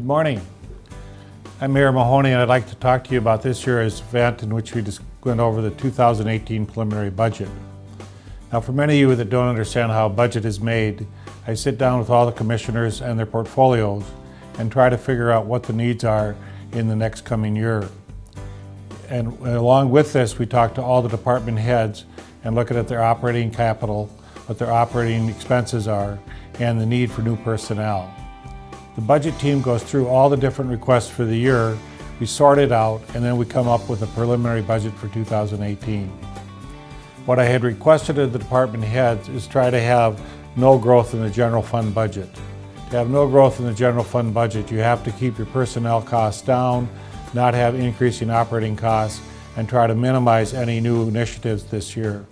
Good morning. I'm Mayor Mahoney, and I'd like to talk to you about this year's event in which we just went over the 2018 preliminary budget. Now, for many of you that don't understand how a budget is made, I sit down with all the commissioners and their portfolios and try to figure out what the needs are in the next coming year. And along with this, we talk to all the department heads and look at their operating capital, what their operating expenses are, and the need for new personnel. The budget team goes through all the different requests for the year, we sort it out, and then we come up with a preliminary budget for 2018. What I had requested of the department heads is try to have no growth in the general fund budget. To have no growth in the general fund budget, you have to keep your personnel costs down, not have increasing operating costs, and try to minimize any new initiatives this year.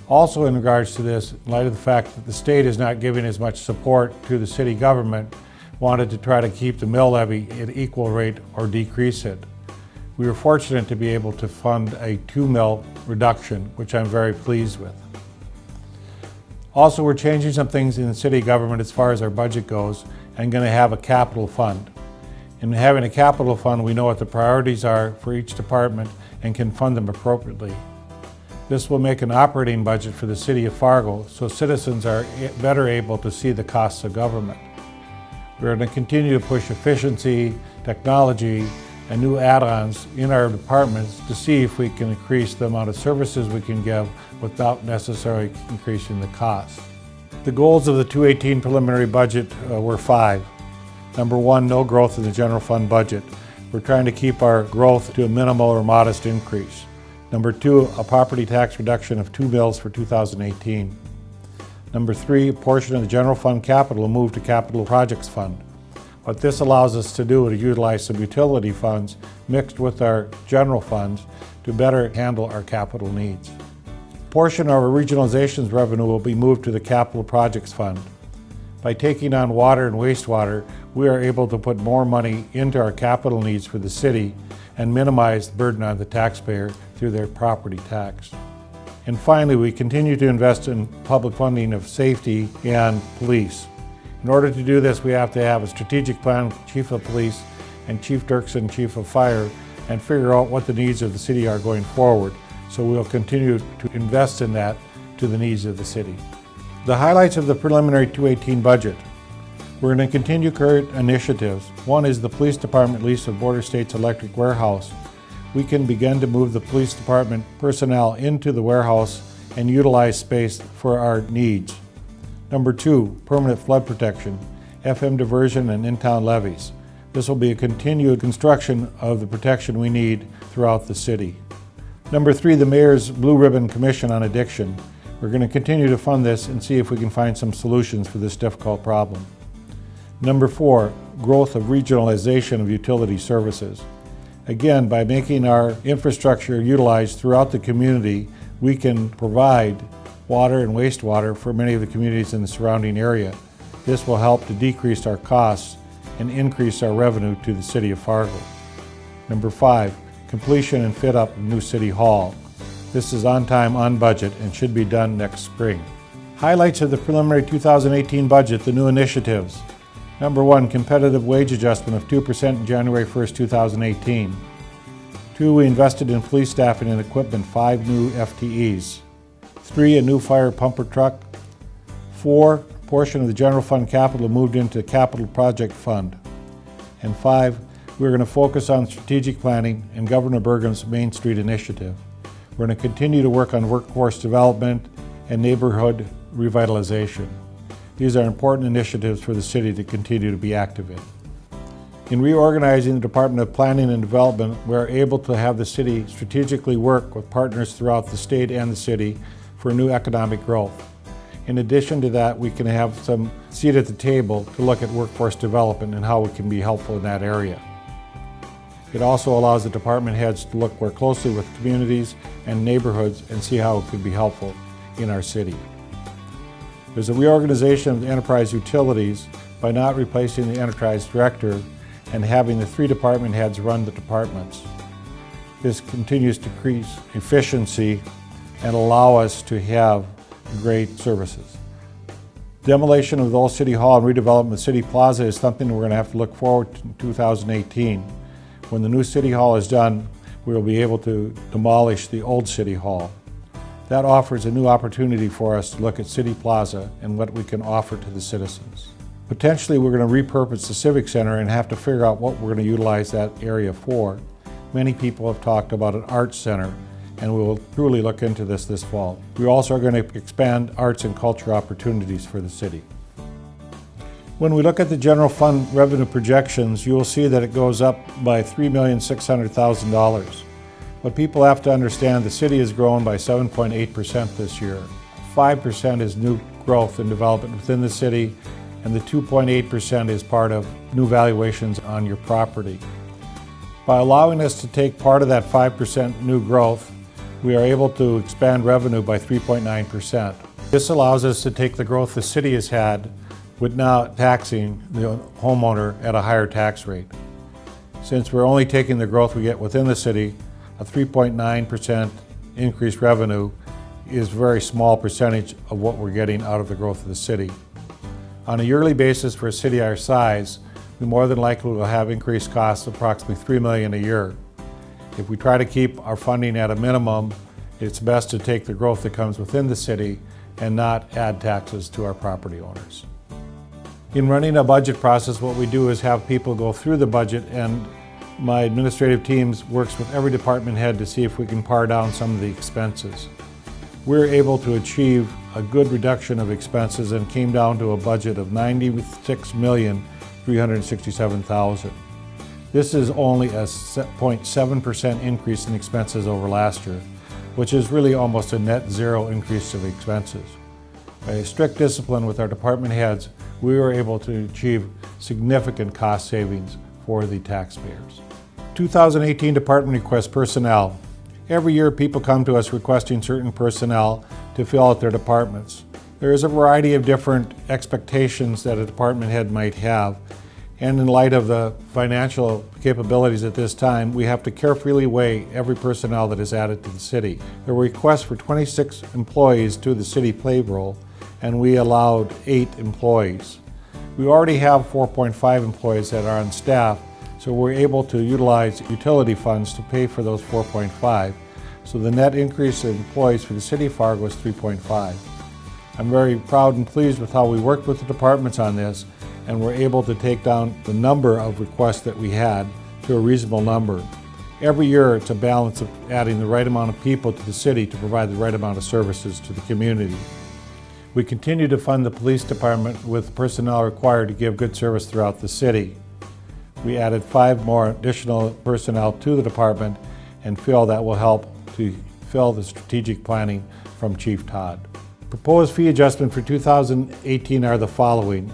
Also, in regards to this, in light of the fact that the state is not giving as much support to the city government, wanted to try to keep the mill levy at equal rate or decrease it. We were fortunate to be able to fund a 2 mil reduction, which I'm very pleased with. Also, we're changing some things in the city government as far as our budget goes and going to have a capital fund. In having a capital fund, we know what the priorities are for each department and can fund them appropriately. This will make an operating budget for the city of Fargo so citizens are better able to see the costs of government. We're going to continue to push efficiency, technology, and new add-ons in our departments to see if we can increase the amount of services we can give without necessarily increasing the cost. The goals of the 2018 preliminary budget were 5. Number 1, no growth in the general fund budget. We're trying to keep our growth to a minimal or modest increase. Number 2, a property tax reduction of 2 mills for 2018. Number 3, a portion of the general fund capital will move to capital projects fund. What this allows us to do is utilize some utility funds mixed with our general funds to better handle our capital needs. A portion of our regionalization's revenue will be moved to the capital projects fund. By taking on water and wastewater, we are able to put more money into our capital needs for the city and minimize the burden on the taxpayer through their property tax. And finally, we continue to invest in public funding of safety and police. In order to do this, we have to have a strategic plan with the Chief of Police and Chief Dirksen, Chief of Fire, and figure out what the needs of the city are going forward. So we'll continue to invest in that to the needs of the city. The highlights of the preliminary 2018 budget. We're going to continue current initiatives. One is the Police Department lease of Border States Electric Warehouse. We can begin to move the police department personnel into the warehouse and utilize space for our needs. Number 2, permanent flood protection, FM diversion, and in-town levees. This will be a continued construction of the protection we need throughout the city. Number 3, the Mayor's Blue Ribbon Commission on Addiction. We're going to continue to fund this and see if we can find some solutions for this difficult problem. Number 4, growth of regionalization of utility services. Again, by making our infrastructure utilized throughout the community, we can provide water and wastewater for many of the communities in the surrounding area. This will help to decrease our costs and increase our revenue to the city of Fargo. Number 5, completion and fit up of new city hall. This is on time, on budget, and should be done next spring. Highlights of the preliminary 2018 budget, the new initiatives. Number 1, competitive wage adjustment of 2% in January 1st, 2018. 2, we invested in police staffing and equipment, 5 new FTEs. 3, a new fire pumper truck. 4, a portion of the general fund capital moved into the capital project fund. And 5, we're going to focus on strategic planning and Governor Burgum's Main Street initiative. We're going to continue to work on workforce development and neighborhood revitalization. These are important initiatives for the city to continue to be active in. In reorganizing the Department of Planning and Development, we're able to have the city strategically work with partners throughout the state and the city for new economic growth. In addition to that, we can have some seat at the table to look at workforce development and how we can be helpful in that area. It also allows the department heads to look more closely with communities and neighborhoods and see how it could be helpful in our city. There's a reorganization of the enterprise utilities by not replacing the enterprise director and having the 3 department heads run the departments. This continues to increase efficiency and allow us to have great services. Demolition of the old City Hall and redevelopment of City Plaza is something we're going to have to look forward to in 2018. When the new City Hall is done, we will be able to demolish the old City Hall. That offers a new opportunity for us to look at City Plaza and what we can offer to the citizens. Potentially, we're going to repurpose the Civic Center and have to figure out what we're going to utilize that area for. Many people have talked about an arts center, and we will truly look into this fall. We also are going to expand arts and culture opportunities for the city. When we look at the general fund revenue projections, you will see that it goes up by $3,600,000. But people have to understand the city has grown by 7.8% this year. 5% is new growth and development within the city, and the 2.8% is part of new valuations on your property. By allowing us to take part of that 5% new growth, we are able to expand revenue by 3.9%. This allows us to take the growth the city has had with now taxing the homeowner at a higher tax rate. Since we're only taking the growth we get within the city, a 3.9% increased revenue is a very small percentage of what we're getting out of the growth of the city. On a yearly basis for a city our size, we more than likely will have increased costs of approximately $3 million a year. If we try to keep our funding at a minimum, it's best to take the growth that comes within the city and not add taxes to our property owners. In running a budget process, what we do is have people go through the budget, and my administrative teams works with every department head to see if we can pare down some of the expenses. We're able to achieve a good reduction of expenses and came down to a budget of $96,367,000. This is only a 0.7% increase in expenses over last year, which is really almost a net zero increase of expenses. By a strict discipline with our department heads, we were able to achieve significant cost savings for the taxpayers. 2018 department requests personnel. Every year people come to us requesting certain personnel to fill out their departments. There is a variety of different expectations that a department head might have, and in light of the financial capabilities at this time, we have to carefully weigh every personnel that is added to the city. There were requests for 26 employees to the city payroll, and we allowed 8 employees. We already have 4.5 employees that are on staff, so we're able to utilize utility funds to pay for those 4.5. So the net increase in employees for the city of Fargo is 3.5. I'm very proud and pleased with how we worked with the departments on this, and we're able to take down the number of requests that we had to a reasonable number. Every year it's a balance of adding the right amount of people to the city to provide the right amount of services to the community. We continue to fund the police department with personnel required to give good service throughout the city. We added 5 more additional personnel to the department and feel that will help to fill the strategic planning from Chief Todd. Proposed fee adjustment for 2018 are the following.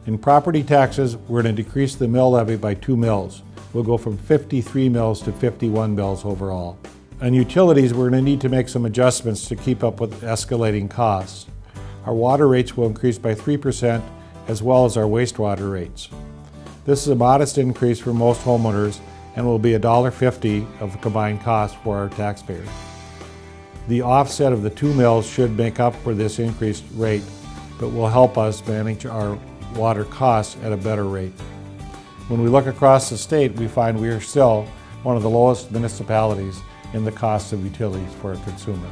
In property taxes, we're going to decrease the mill levy by 2 mills. We'll go from 53 mills to 51 mills overall. On utilities, we're going to need to make some adjustments to keep up with escalating costs. Our water rates will increase by 3%, as well as our wastewater rates. This is a modest increase for most homeowners and will be $1.50 of combined cost for our taxpayers. The offset of the 2 mills should make up for this increased rate, but will help us manage our water costs at a better rate. When we look across the state, we find we are still one of the lowest municipalities in the cost of utilities for a consumer.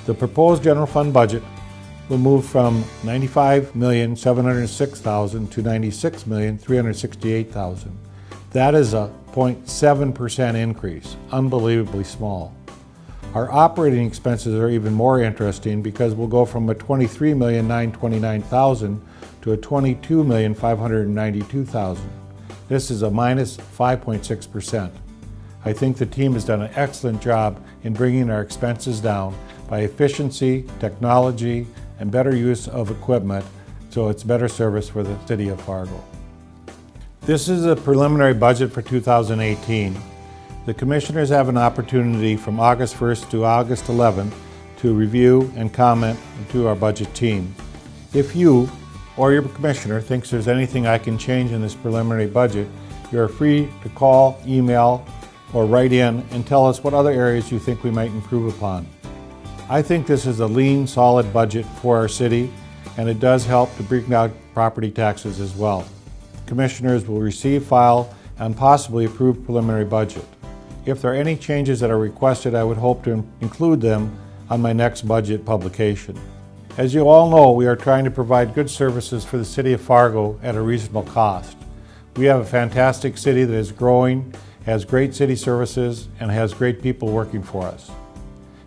The proposed general fund budget will move from $95,706,000 to $96,368,000. That is a 0.7% increase, unbelievably small. Our operating expenses are even more interesting because we'll go from a $23,929,000 to a $22,592,000. This is a minus 5.6%. I think the team has done an excellent job in bringing our expenses down by efficiency, technology, and better use of equipment, so it's better service for the city of Fargo. This is a preliminary budget for 2018. The commissioners have an opportunity from August 1st to August 11th to review and comment to our budget team. If you or your commissioner thinks there's anything I can change in this preliminary budget, you're free to call, email, or write in and tell us what other areas you think we might improve upon. I think this is a lean, solid budget for our city, and it does help to bring down property taxes as well. Commissioners will receive, file, and possibly approve preliminary budget. If there are any changes that are requested, I would hope to include them on my next budget publication. As you all know, we are trying to provide good services for the City of Fargo at a reasonable cost. We have a fantastic city that is growing, has great city services, and has great people working for us.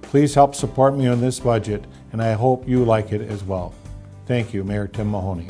Please help support me on this budget, and I hope you like it as well. Thank you, Mayor Tim Mahoney.